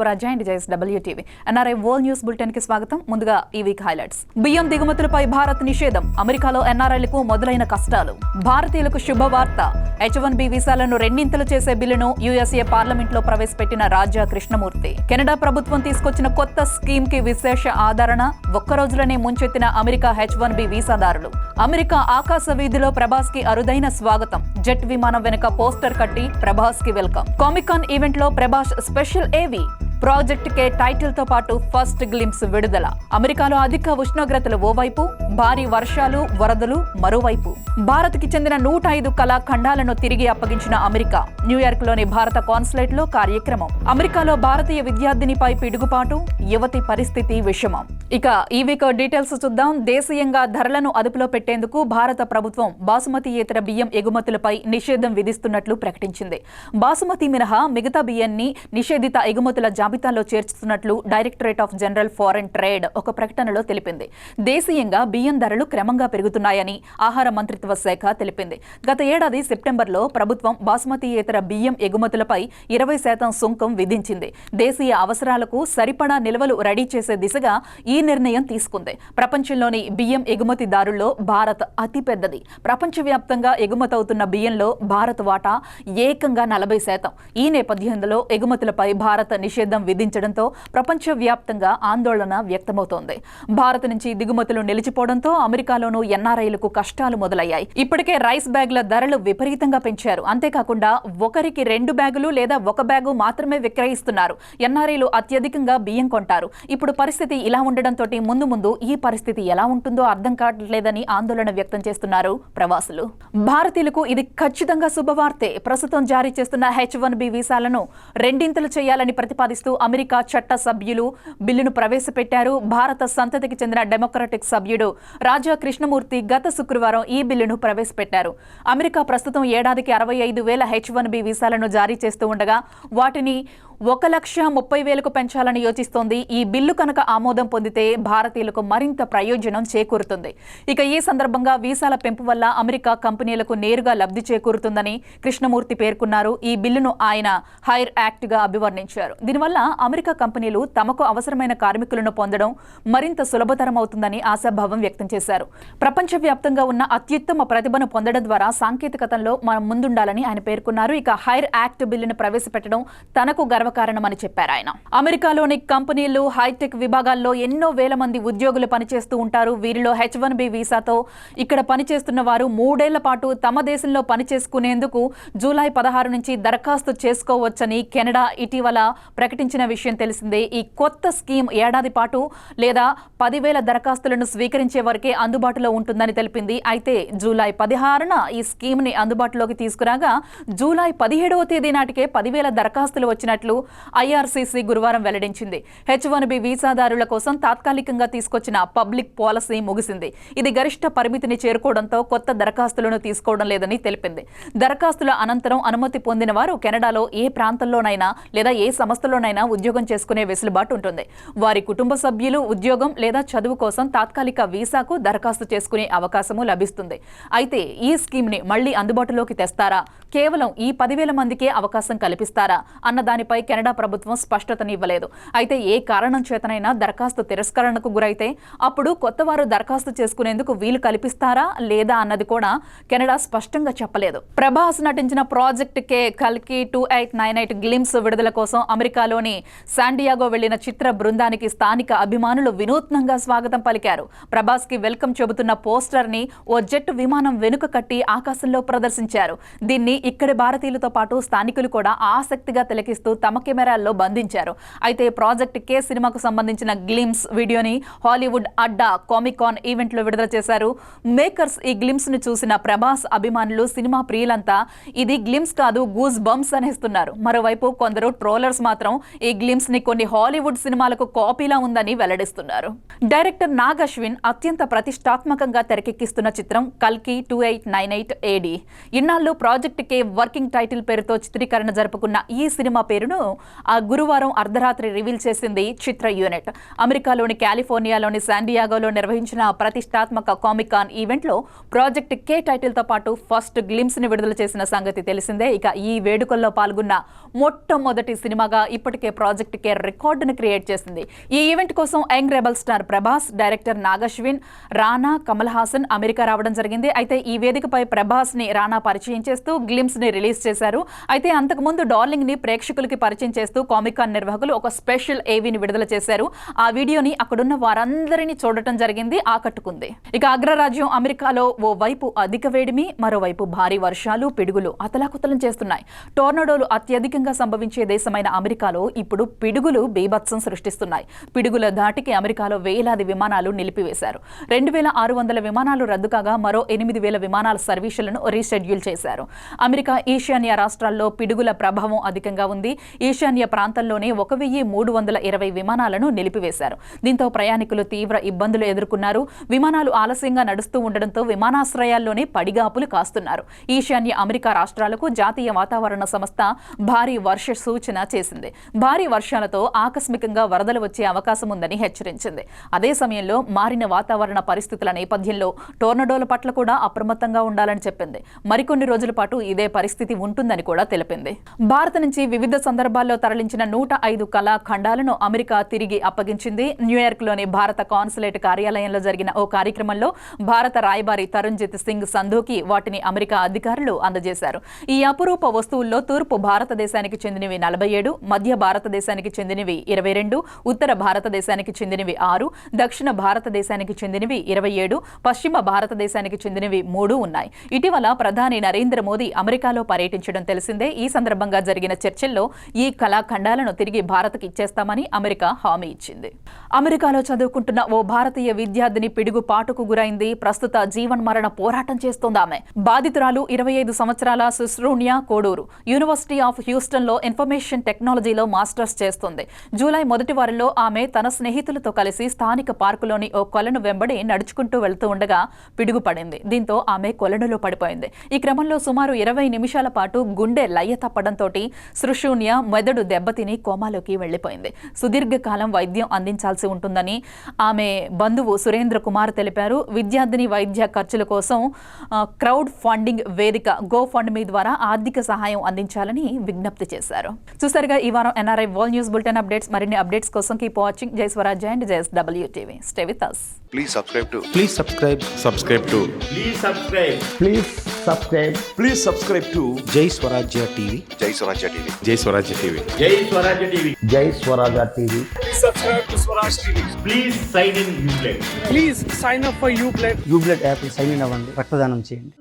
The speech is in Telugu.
రాజాండ్ జైస్ WTV NRI world news bulletin కి స్వాగతం. ముందుగా ఈ వీక్ హైలైట్స్. బియ్యం దిగుమతులపై భారత్ నిషేధం, అమెరికాలో NRIలకు మొదలైన కష్టాలు. భారతీయులకు శుభవార్త, H1B వీసాలను రెండింతలు చేసే బిల్లును USA పార్లమెంట్ లో ప్రవేశపెట్టిన రాజా కృష్ణమూర్తి. కెనడా ప్రభుత్వం తీసుకొచ్చిన కొత్త స్కీమ్ కి విశేష ఆదరణ, ఒక్క రోజులోనే ముంచెత్తిన అమెరికా H1B వీసాదారులు. అమెరికా ఆకాశ వీధిలో ప్రభాస్ కి అరుదైన స్వాగతం, జెట్ విమానం వెనుక పోస్టర్ కట్టి ప్రభాస్ కి వెల్కమ్. కామికాన్ ఈవెంట్ లో ప్రభాస్ స్పెషల్ ఏవి, ప్రాజెక్ట్ కే టైటిల్ తో పాటు ఫస్ట్ గ్లింప్స్ విడుదల. అమెరికాలో అధిక ఉష్ణోగ్రతలు ఓవైపు, భారీ వర్షాలు వరదలు మరోవైపు. భారత్ కి చెందిన 105 కళాఖండాలను తిరిగి అప్పగించిన అమెరికా. న్యూయార్క్ లోని భారత కాన్సులేట్ లో కార్యక్రమం. అమెరికాలో భారతీయ విద్యార్థినిపై పిడుగుపాటు, యువతి పరిస్థితి విషమం. ఇక ఈ వీక్ డీటెయిల్స్ చూద్దాం. దేశీయంగా ధరలను అదుపులో పెట్టేందుకు భారత ప్రభుత్వం బాసుమతీయేతర బియ్యం ఎగుమతులపై నిషేధం విధిస్తున్నట్లు ప్రకటించింది. బాసుమతి మినహా మిగతా బియ్యాన్ని నిషేధిత ఎగుమతుల జాబితాలో చేర్చుతున్నట్లు directorate of general foreign trade ఒక ప్రకటనలో తెలిపింది. దేశీయంగా బియ్యం ధరలు క్రమంగా పెరుగుతున్నాయని ఆహార మంత్రిత్వ శాఖ తెలిపింది. గత ఏడాది సెప్టెంబర్లో ప్రభుత్వం బాసుమతీయేతర బియ్యం ఎగుమతులపై 20% సుంకం విధించింది. దేశీయ అవసరాలకు సరిపడా నిల్వలు రెడీ చేసే దిశగా ఈ నిర్ణయం తీసుకుంది. ప్రపంచంలోని బియ్యం ఎగుమతిదారుల్లో భారత్ అతిపెద్దది. ప్రపంచవ్యాప్తంగా ఎగుమతవుతున్న బియ్యంలో భారత్ వాటా ఏకంగా 40%. ఈ నేపథ్యంలో ఎగుమతులపై భారత్ నిషేధం విధించడంతో ప్రపంచవ్యాప్తంగా ఆందోళన వ్యక్తమవుతోంది. భారత్ నుంచి దిగుమతులు నిలిచిపోవడంతో అమెరికాలోనూ NRIలకు కష్టాలు మొదలయ్యాయి. ఇప్పటికే రైస్ బ్యాగుల ధరలు విపరీతంగా పెంచారు. అంతేకాకుండా ఒకరికి 2 బ్యాగులు లేదా 1 బ్యాగు మాత్రమే విక్రయిస్తున్నారు. NRIలు అత్యధికంగా బియ్యం కొంటారు. ఇప్పుడు పరిస్థితి ఇలా ఉండడంతో ముందు ఈ పరిస్థితి ఎలా ఉంటుందో అర్థం కావట్లేదని ఆందోళన వ్యక్తం చేస్తున్నారు ప్రవాసులు. భారతీయులకు ఇది ఖచ్చితంగా శుభవార్తే. ప్రస్తుతం జారీ చేస్తున్న H1B వీసాలను రెండింతలు చేయాలని ప్రతిపాదిస్తూ అమెరికా చట్ట సభ్యులు బిల్లును ప్రవేశపెట్టారు. భారత సంతతికి చెందిన డెమోక్రటిక్ సభ్యుడు రాజా కృష్ణమూర్తి గత శుక్రవారం ఈ బిల్లును ప్రవేశపెట్టారు. అమెరికా ప్రస్తుతం ఏడాదికి 65,000 H1B వీసాలను జారీ చేస్తూ ఉండగా వాటిని 1,30,000కు పెంచాలని యోచిస్తోంది. ఈ బిల్లు కనుక ఆమోదం పొందితే భారతీయులకు మరింత ప్రయోజనం చేకూరుతుంది. ఇక ఈ సందర్భంగా వీసాల పెంపు వల్ల అమెరికా కంపెనీలకు నేరుగా లబ్ధి చేకూరుతుందని కృష్ణమూర్తి పేర్కొన్నారు. ఈ బిల్లును ఆయన హైర్ యాక్ట్ గా అభివర్ణించారు. దీనివల్ల అమెరికా కంపెనీలు తమకు అవసరమైన కార్మికులను పొందడం మరింత సులభతరం అవుతుందని ఆశాభావం వ్యక్తం చేశారు. ప్రపంచవ్యాప్తంగా ఉన్న అత్యుత్తమ ప్రతిభను పొందడం ద్వారా సాంకేతికతలో మనం ముందుండాలని ఆయన పేర్కొన్నారు. ఇక హైర్ యాక్ట్ బిల్లును ప్రవేశపెట్టడం తనకు గర్వకారణమని చెప్పారు ఆయన. అమెరికాలోని కంపెనీలు హైటెక్ విభాగాల్లో ఎన్నో వేల మంది ఉద్యోగులు పనిచేస్తూ ఉంటారు. వీరిలో H1B వీసాతో ఇక్కడ పనిచేస్తున్న వారు 3 ఏళ్ల పాటు తమ దేశంలో పనిచేసుకునేందుకు జూలై 16 నుంచి దరఖాస్తు చేసుకోవచ్చని కెనడా ఇటీవల ప్రకటించిన విషయం తెలిసిందే. ఈ కొత్త స్కీమ్ ఏడాది పాటు లేదా 10,000 దరఖాస్తులను స్వీకరించే వరకే అందుబాటులో ఉంటుందని తెలిపింది. అయితే జూలై 16న ఈ స్కీమ్ ని అందుబాటులోకి తీసుకురాగా జూలై 17వ తేదీ నాటికే 10,000 దరఖాస్తులు వచ్చినట్లు IRCC గురువారం వెల్లడించింది. H1B వీసాదారుల కోసం తాత్కాలికంగా తీసుకొచ్చిన పబ్లిక్ పాలసీ ముగిసింది. ఇది గరిష్ట పరిమితిని చేరుకోవడంతో కొత్త దరఖాస్తులను తీసుకోవడం లేదని తెలిపింది. దరఖాస్తుల అనంతరం అనుమతి పొందిన వారు కెనడాలో ఏ ప్రాంతంలోనైనా లేదా ఏ సంస్థలోనైనా ఉద్యోగం చేసుకునే వెసులుబాటు ఉంటుంది. వారి కుటుంబ సభ్యులు ఉద్యోగం లేదా చదువు కోసం తాత్కాలిక వీసాకు దరఖాస్తు చేసుకునే అవకాశము లభిస్తుంది. అయితే ఈ స్కీమ్ ని మళ్లీ అందుబాటులోకి తెస్తారా, కేవలం ఈ 10,000 మందికే అవకాశం కల్పిస్తారా అన్న దానిపై కెనడా ప్రభుత్వం స్పష్టతనివ్వలేదు. అయితే ఏ కారణం చేతనైనా దరఖాస్తు తిరస్కరణకు గురైతే అప్పుడు కొత్త వారు దరఖాస్తు చేసుకునేందుకు వీలు కల్పిస్తారా లేదా అన్నది కూడా కెనడా స్పష్టంగా చెప్పలేదు. ప్రభాస్ నటించిన ప్రాజెక్ట్ కే కల్కి 2898 గ్లిమ్స్ విడుదల కోసం అమెరికాలోని శాండియాగో వెళ్లిన చిత్ర బృందానికి స్థానిక అభిమానులు వినూత్నంగా స్వాగతం పలికారు. ప్రభాస్ కి వెల్కమ్ చెబుతున్న పోస్టర్ ని ఓ జెట్ విమానం వెనుక కట్టి ఆకాశంలో ప్రదర్శించారు. దీన్ని ఇక్కడి భారతీయులతో పాటు స్థానికులు కూడా ఆసక్తిగా తిలకిస్తూ తమ కెమెరాల్లో బంధించారు. అయితే ప్రాజెక్ట్ కే సినిమాకు సంబంధించిన గ్లిమ్స్ వీడియోని హాలీవుడ్ అడ్డా కామికాన్ ఈవెంట్ లో విడుదల చేశారు. మేకర్స్ ఈ గ్లిమ్స్ ను చూసిన ప్రభాస్ అభిమానులు, సినిమా ప్రియులంతా ఇది గ్లిమ్స్ కాదు గూస్ బంప్స్ అనేస్తున్నారు. మరోవైపు కొందరు ట్రోలర్స్ మాత్రం ఈ గ్లిమ్స్ ని కొన్ని హాలీవుడ్ సినిమాలకు కాపీలా ఉందని వెల్లడిస్తున్నారు. డైరెక్టర్ నాగ్ అశ్విన్ అత్యంత ప్రతిష్టాత్మకంగా తెరకెక్కిస్తున్న చిత్రం కల్కి 2898 AD. ఇన్నాళ్లు ప్రాజెక్ట్ కే వర్కింగ్ టైటిల్ పేరుతో చిత్రీకరణ జరుపుకున్న ఈ సినిమా పేరును ఆ గురువారం అర్ధరాత్రి రివీల్ చేసింది చిత్ర యూనిట్. అమెరికాలోని కాలిఫోర్నియాలోని శాండియాగోలో నిర్వహించిన ప్రతిష్టాత్మక కామిక్ కాన్ ఈవెంట్లో ప్రాజెక్ట్ కే టైటిల్తో పాటు ఫస్ట్ గ్లిమ్స్ ని విడుదల చేసిన సంగతి తెలిసిందే. ఇక ఈ వేడుకల్లో పాల్గొన్న మొట్టమొదటి సినిమాగా ఇప్పటికే ప్రాజెక్ట్ కే రికార్డును క్రియేట్ చేసింది. ఈ ఈవెంట్ కోసం young rebel star Prabhas, director Nag Ashwin, Rana, Kamal Haasan America రావడం జరిగింది. అయితే ఈ వేదికపై ప్రభాస్ ని రానా పరిచయం చేస్తూ గ్లిమ్స్ ని రిలీజ్ చేశారు. అయితే అంతకుముందు డార్లింగ్ ని ప్రేక్షకులకి పరిచయం చేస్తూ కామిక్ కాన్ నిర్వాహకులు ఒక స్పెషల్ ఏవీని విడుదల చేశారు. ఆ వీడియోని అక్కడున్న వారందరినీ చూడటం జరిగింది, ఆకట్టుకుంది. ఇక అగ్రరాజ్యం అమెరికాలో ఓ వైపు అధిక వేడిమి, మరోవైపు భారీ వర్షాలు, పిడుగులు అతలాకుతలం చేస్తున్నాయి. టోర్నడోలు అత్యధికంగా సంభవించే దేశమైన అమెరికాలో ఇప్పుడు పిడుగులు బీభత్సం సృష్టిస్తున్నాయి. పిడుగుల ధాటికి అమెరికాలో వేలాది విమానాలు నిలిపివేశారు. 2600 విమానాలు రద్దు కాగా మరో 8000 విమానాల సర్వీసులను రీషెడ్యూల్ చేశారు. అమెరికా ఈశాన్య రాష్ట్రాల్లో పిడుగుల ప్రభావం అధికంగా ఉంది. ఈశాన్య ప్రాంతంలోనే 1320 విమానాలను నిలిపివేశారు. దీంతో ప్రయాణికులు తీవ్ర ఇబ్బందులు ఎదుర్కొన్నారు. విమానాలు ఆలస్యంగా నడుస్తూ ఉండడంతో విమానాశ్రయాల్లోనే పడిగాపులు కాస్తున్నారు. ఈశాన్య అమెరికా రాష్ట్రాలకు జాతీయ వాతావరణ సంస్థ భారీ వర్ష సూచన చేసింది. భారీ వర్షాలతో ఆకస్మికంగా వరదలు వచ్చే అవకాశం ఉందని హెచ్చరించింది. అదే సమయంలో మారిన వాతావరణ పరిస్థితుల నేపథ్యంలో టోర్నడోల పట్ల కూడా అప్రమత్తంగా ఉండాలని చెప్పింది. మరికొన్ని రోజుల పాటు ఇదే పరిస్థితి ఉంటుందని కూడా తెలిపింది. భారత్ నుంచి వివిధ సందర్భాల్లో తరలించిన 105 కళాఖండాలను అమెరికా తిరిగి అప్పగించింది. న్యూయార్క్లోని భారత కాన్సులేట్ కార్యాలయంలో జరిగిన ఓ కార్యక్రమంలో భారత రాయబారి తరుణ్జిత్ సింగ్ సంధూకి వాటిని అమెరికా అధికారులు అందజేశారు. ఈ అపురూప వస్తువుల్లో తూర్పు భారతదేశానికి చెందినవి 47, మధ్య భారతదేశానికి చెందినవి 22, ఉత్తర భారతదేశానికి చెందినవి 6, దక్షిణ భారతదేశానికి చెందినవి 27, పశ్చిమ భారతదేశానికి చెందినవి 3 ఉన్నాయి. ఇటీవల ప్రధాని నరేంద్ర మోదీ అమెరికాలో పర్యటించడం తెలిసిందే. ఈ సందర్భంగా జరిగిన చర్చల్లో ఈ కళాఖండాలను తిరిగి భారత్కు ఇచ్చేస్తామని అమెరికా హామీ ఇచ్చింది. అమెరికాలో చదువుకుంటున్న ఓ భారతీయ విద్యార్థిని పిడుగు పాటుకు గురైంది. ప్రస్తుత జీవన్మరణ పోరాటం చేస్తోంది ఆమె. బాధితురాలు 25 సంవత్సరాల సుశ్రూన్య కోడూరు. యూనివర్సిటీ ఆఫ్ హ్యూస్టన్లో ఇన్ఫర్మేషన్ టెక్నాలజీలో మాస్టర్స్ చేస్తుంది. జూలై మొదటి వారంలో ఆమె తన స్నేహితులతో కలిసి స్థానిక పార్కులోని ఓ కొలను వెంబడి నడుచుకుంటూ వెళ్తూ ఉండగా పిడుగు పడింది. దీంతో ఆమె కొలనులో పడిపోయింది. ఈ క్రమంలో సుమారు 20 నిమిషాల పాటు గుండె లయ తప్పడంతో సుశ్రూన్య మెదడు దెబ్బతిని కోమాలోకి వెళ్లిపోయింది. సుదీర్ఘకాలం వైద్యం అందించాల్సి ఉంటుందని ఆమె బంధువు సురేంద్ర కుమార్ తెలిపారు. విద్యార్థిని వైద్య ఖర్చుల కోసం క్రౌడ్ ఫండింగ్ వేదిక GoFundMe ద్వారా ఆర్థిక సహాయం అందించాలని విజ్ఞప్తి చేశారు. చూసారుగా ఈ వారం NRI world news bulletin updates. మరిన్ని అప్డేట్స్ కోసం కీప్ వాచింగ్ జై స్వరాజ్య and JSW TV. Stay with us. Please subscribe to. Please subscribe. Subscribe to. Please subscribe. Please subscribe. Please subscribe to. Jai Swarajya TV. Jai Swarajya TV. Jai Swarajya TV. Jai Swarajya TV. Jai Swarajya TV. Please subscribe to Swaraj TV. Please sign in Uplay. Please sign up for Uplay. Uplay app sign in అవ్వండి, రక్తదానం చేయండి.